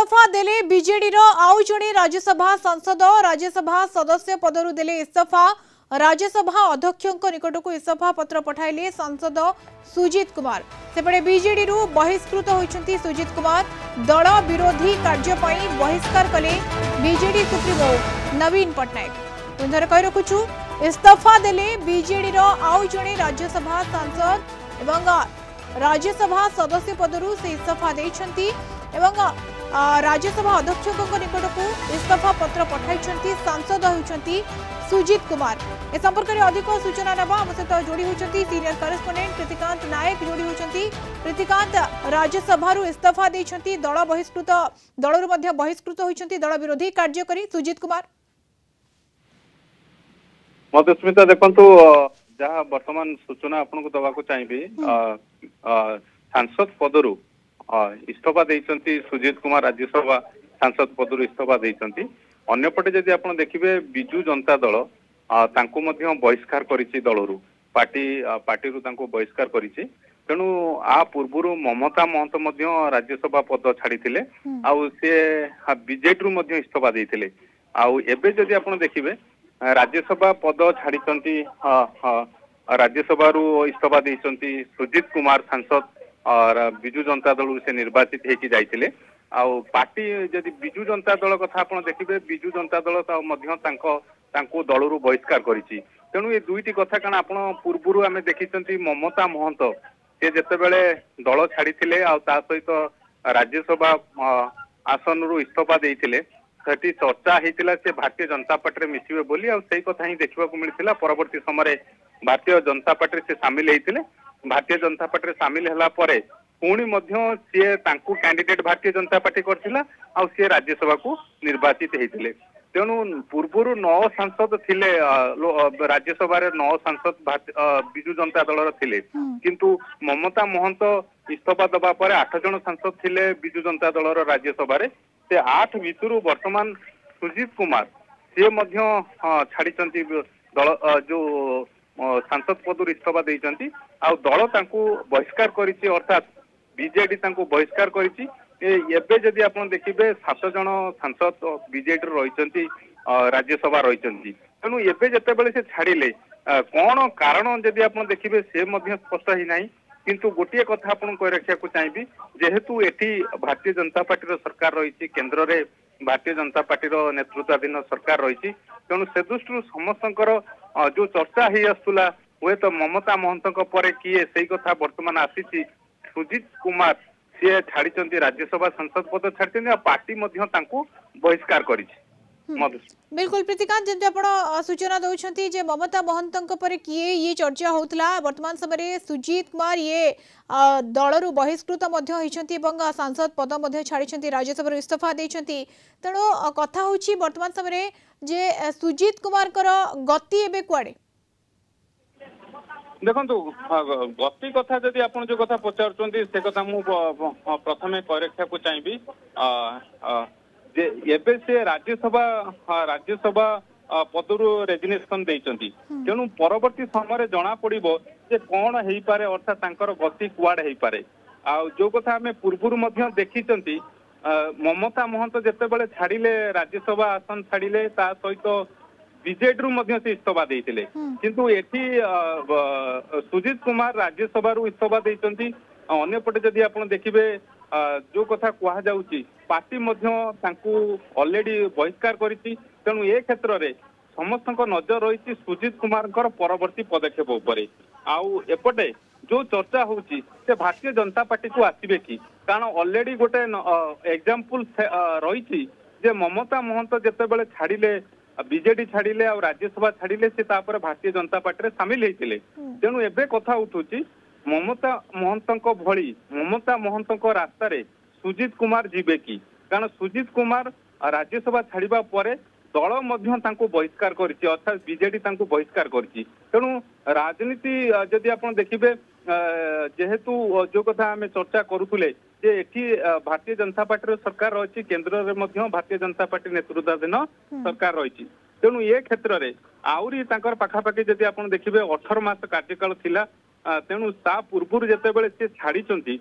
इस्तीफा देले बीजेडी रो आउ जणे राज्यसभा सांसद राज्यसभा सदस्य पदरु देले इस्तीफा राज्यसभा अध्यक्षक निकट को इस्तीफा पत्र पठाइले सांसद सुजीत कुमार सेपटे बीजेडी रु बहिष्कृत होइछंती सुजीत कुमार दल विरोधी कार्य पई बहिष्कार कले बीजेडी सुप्रीमो नवीन पटनायक पुनर कहि रखुछु इस्तीफा देले बीजेडी रो आउ जणे राज्यसभा सांसद एवं राज्यसभा सदस्य पदरु से इस्तीफा देइछंती एवं राज्यसभा अध्यक्षक निकट को इस्तीफा पत्र पठाई सांसद होती सुजीत कुमार ए संपर्क में अधिक सूचना नवा आम सहित जोड़ी होती सीनियर करेस्पोंडेंट प्रीतिकांत नायक जोड़ी होती प्रीतिकांत राज्यसभा इस्तीफा देइछंती दल बहिष्कृत होती दल विरोधी कार्य करी सुजीत कुमार मधुस्मिता देखंतु जहाँ वर्तमान सूचना आपन को दवा को चाहिए सांसद पदरु इस्तीफा देइछंती सुजीत कुमार राज्यसभा सांसद पदरु इस्तीफा देइछंती अन्यपटे जदि आपण देखिबे बिजू जनता दल तांको मध्य बहिष्कार करिछि दलरु पार्टी तांको बहिष्कार करिछि तेणु आ पूर्वरु ममता महंत मध्य राज्यसभा पद छाड़ीथिले आउ से बीजेडी रु मध्य इस्तीफा देइथिले आउ एबे जदि आपण देखिबे राज्यसभा पद छाड़ीछंती राज्यसभा रु इस्तीफा देइछंती सुजीत कुमार सांसद और बिजू जनता दल से निर्वाचित होकर जाइए आउ पार्टी जदि बिजू जनता दल कथा आप देखिए बिजू जनता दल दल रु बहिष्कार करिछि तेणु ये दुईटी कथा कारण आप पूर्व आम देखी ममता महंत से जितेबले दल छाड़ी सहित राज्यसभा आसन रु इस्तीफा देइथिले सेठी चर्चा होता से भारतीय जनता पार्टी में मिसिबे बोली आ सेही कथा ही देखा मिलता परवर्ती समय भारतीय जनता पार्टी से सामिल होते भारतीय जनता पार्टी सामिल होला परे पुणी मध्य सी तांकु कैंडिडेट भारतीय जनता पार्टी करथिला आ सी राज्यसभा को निर्वाचित होते तेणु पूर्वर 9 सांसद थिले राज्यसभा 9 सांसद बिजू जनता दल थिले किंतु ममता महंत इस्तीफा दबा पर 8 जन सांसद थिले बिजू जनता दल राज्यसभा से 8 भितर वर्तमान सुजीत कुमार सी मध्य छाड़ी दल जो सांसद पद इस्तीफा देइछंती आ दल तांकू बहिष्कार करिछि अर्थात बीजेडी तांकू बहिष्कार करिछि एबे जदि आपण देखिबे 7 जन सांसद बीजेडी रहिछंती राज्यसभा रहिछंती तेणु एबे जतेबेले से छाड़िले कोन कारण जदि आपण देखिबे से मध्य स्पष्ट ही नाही किंतु गोटे कथा आपण कहि रखिया को चाहिबी जेहेतु एठी भारतीय जनता पार्टी सरकार रहिछि केंद्र रे भारतीय जनता पार्टी नेतृत्वाधीन सरकार रहिछि तेणु से दृष्टि समस्तंकर जो चर्चा ही आसुला हुए तो ममता महंत परे किए से कथा वर्तमान आसी सुजीत कुमार सी छाड़ी राज्यसभा सांसद पद छाड़ी पार्टी बहिष्कार कर बिल्कुल प्रीतिकांत जंतु आपण सूचना दउछंती जे ममता महंतंक पर किए ये चर्चा होतला वर्तमान समय सुजीत कुमार ये दलरु बहिष्कृत मध्य होइछंती एवं सांसद पद मध्य छाड़ीछंती राज्यसभा इस्तीफा देइछंती तेणु कथा होछि वर्तमान समय जे सुजीत कुमार कर गति एबे कुआडे देखंतु गति कथा जदि आपण जो कथा पचारचंती से कथा मु प्रथमे करेक्षा को चाहिबी जे एबे से राज्यसभा पदरु रेजिग्नेशन देइचंती तेणु परवर्ती समय जना पड़िबो जे कोन हेई पारे अर्थात तांकर गति कुआडे हेई पारे आ जो कथा हमें पूर्वरु मध्य देखिचंती ममता महंत जेतेबेले छाड़िले राज्यसभा आसन छाड़िले ता सहित बीजेडी रु मध्य से इस्तीफा देइतिले किंतु एठी सुजीत कुमार राज्यसभा रु इस्तीफा देइचंती अन्य पटे जदि आपण देखिबे जो कथा कहा जाउची पार्टी मध्य तांकू ऑलरेडी बहिष्कार करिछि तेणु ए क्षेत्र रे समस्त नजर रही सुजीत कुमार परवर्ती पदक्षेप उपरे आउ एपटे जो चर्चा होची से भारतीय जनता पार्टी को आसीबे कि कारण ऑलरेडी गोटे एग्जांपल रही जे ममता महंत जेतेबेले छाड़िले बीजेडी छाड़िले आ राज्यसभा छाड़िले से तापर भारतीय जनता पार्टी सामिल होइतिले तेणु एबे कथा उठुची ममता महंत भली ममता महंत रास्ता रे सुजीत कुमार जीवे कि कारण सुजीत कुमार राज्यसभा छाड़िबा परे दल मध्य तांको बहिष्कार करिछि अर्थात बीजेडी तांको बहिष्कार करिछि तेणु राजनीति जदि आपण देखिबे जेहेतु जो कथा हमें चर्चा करुले जे एठी भारतीय जनता पार्टी सरकार रही केंद्र रे मध्य भारतीय जनता पार्टी नेतृत्वाधीन सरकार रही तेणु ये क्षेत्र में आउरी तांकर पाखापाखि जदि आपण देखिबे 18 मास कार्यकाल थिला तेणु ता पूर्व जेतेबेले से छाड़ीचंती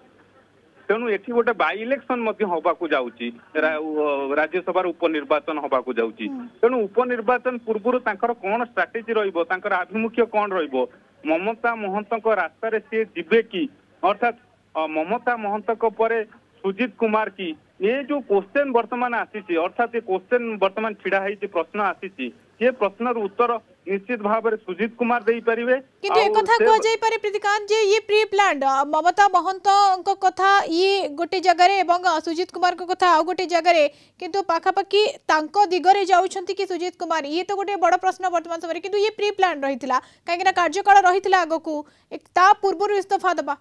तेणु एठी गोटे बाई इलेक्शन होबाकू जाउची राज्यसभा उपनिर्वाचन होबाकू जाउची तेणु उपनिर्वाचन पूर्व तांकर कौन स्ट्राटेजी रहिबो तांकर आभिमुख्य कौन रहिबो ममता महंत रास्ता रे सी जिबे कि अर्थात ममता महंत परे सुजीत कुमार की ये जो क्वेश्चन वर्तमान आसी अर्थात ये क्वेश्चन वर्तमान छिड़ा है प्रश्न आसी ये प्रश्न उत्तर निश्चित भाव में सुजीत कुमार दे पारिबे किंतु एक कथा को जाई पारे प्रतिकांत जे ये प्री प्लान्ड ममता महंत को कथा ये गोटे जगह रे एवं सुजीत कुमार को कथा आ गोटे जगह रे किंतु पाखापाखि तांको दिगरे जाउछंती कि सुजीत कुमार ये तो गोटे बड़ प्रश्न वर्तमान समय किंतु ये प्री प्लान रहितला काहे ना कार्यकाल रहितला आगो को एक ता पूर्व इस्तीफा दबा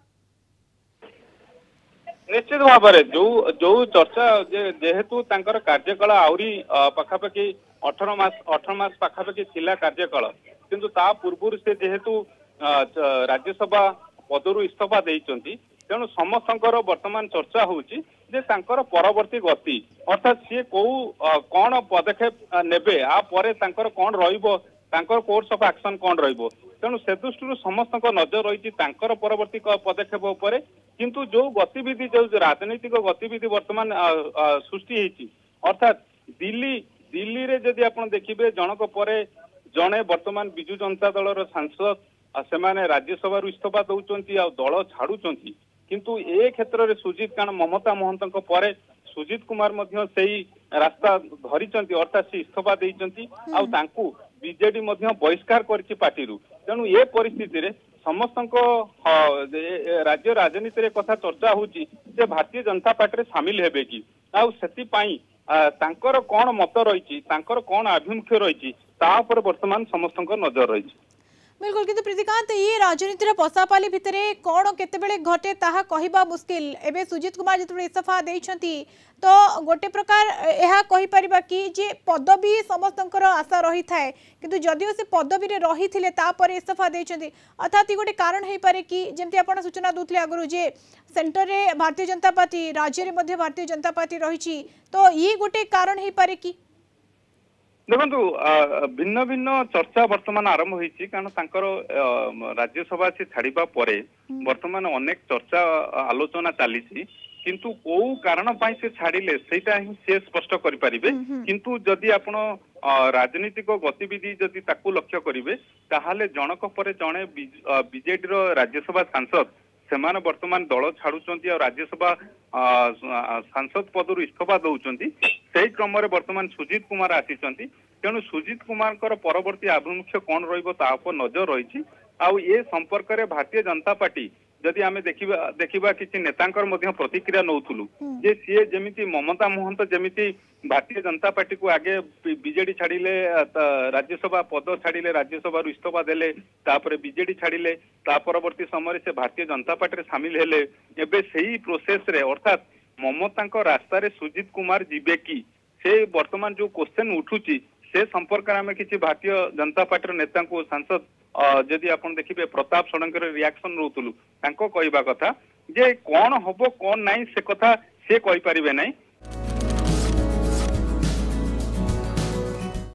निश्चित भाव में जो जो चर्चा जेहेतु तांकर कार्यकाल आउरी पाखापाखि 18 मास पाखापाखि थिला कार्यकाल किंतु ता पूर्व से जेहेतु राज्यसभा पदरु इस्तीफा देइचंती तेणु समस्तंकर वर्तमान चर्चा होउची जे तांकर परवर्ती गति अर्थात सी को कौन पदक्षेप नेबे आ परे तांकर कौन रहिबो तांकर कोर्स ऑफ एक्शन कौन रहिबो तेणु से दृष्टि समस्त नजर रही परवर्ती पदक्षेप उपरे किंतु जो गतिविधि जो राजनीतिक गतिविधि वर्तमान सृष्टि होती अर्थात दिल्ली रे जदि आपण देखिबे जनक परे जणे वर्तमान बिजु जनता दल सांसद से माने राज्यसभा इस्तीफा दउचंती आ दल छाड़ुचंती किंतु ए क्षेत्र रे सुजीत कारण ममता महंत परे सुजीत कुमार मध्य सेही रास्ता धरिचंती अर्थात से इस्तीफा देइचंती आ तांकू बीजेडी मध्य बहिष्कार करछि पार्टी रु तेणु ए परिस्थिति रे समस्त राज्य राजनीति रे कथा चर्चा होची जे भारतीय जनता पार्टी रे शामिल हेबे कि आ सेति पई तांकर कोन मत रहिछि तांकर कोन आभिमुख्य रहिछि ता पर वर्तमान समस्त नजर रहिछि बिल्कुल किंतु प्रतिकांत ये राजनीतिर पसापाली भितरे कौन केतेबेले घटे ताहा कहिबा मुश्किल एबे सुजीत कुमार जितबे इस्तीफा देइछंती तो गोटे प्रकार एहा कहि परिबा कि जे पदवी समस्तंकर आशा रही थाए किंतु जदियो से पदवी रे रही थिले ता पर इस्तीफा देइछंती अर्थात गोटे कारण हे पारे कि जेमति आपण सूचना दुथले आगरु जे सेंटर रे भारतीय जनता पार्टी राज्य रे मध्ये भारतीय जनता पार्टी रहिछि तो ये गोटे कारण हे पारे कि देखु भिन्न भिन्न चर्चा वर्तमान आरंभ होती कारण राज्यसभा से छाड़ा पर वर्तमान अनेक चर्चा आलोचना चली किंतु को कारण से छाड़िले सेटा ही से स्पष्ट करें किंतु जदि आपण राजनीतिक गतिविधि जदि ताकू लक्ष्य करेंगे ताहले जनक पर जड़े बीजेडी राज्यसभा सांसद सेमाने वर्तमान दल छाड़ुचंती और राज्यसभा सांसद पदरु इस्तीफा दउचंती सेही क्रम रे वर्तमान सुजीत कुमार आसीचंती तेणु सुजीत कुमार परवर्ती आभिमुख्य कौन रहिबो ता पर नजर रही आ ये संपर्क रे भारतीय जनता पार्टी जदि आमे देखिबा किछि नेतांकर मध्य प्रतिक्रिया नउथुलु जे सीए जेमिति ममता महंत जेमिति भारतीय जनता पार्टी को आगे बीजेडी छाड़िले राज्यसभा पद छाड़िले राज्यसभा इस्तीफा देले तापर बीजेडी छाड़िले ता परवर्ती समय से भारतीय जनता पार्टी रे शामिल हेले एबे सेही प्रोसेस रे अर्थात ममता रास्ता रे सुजीत कुमार जिबे कि से वर्तमान जो क्वेश्चन उठुची से संपर्क में किसी भारतीय जनता पार्टी नेता को सांसद जदि आपण देखिबे प्रताप षडंगर रिएक्शन रोतुलु तांको कहबा कथा जे कौन हबो कौन नहीं से कथा से कहि परिबे नहीं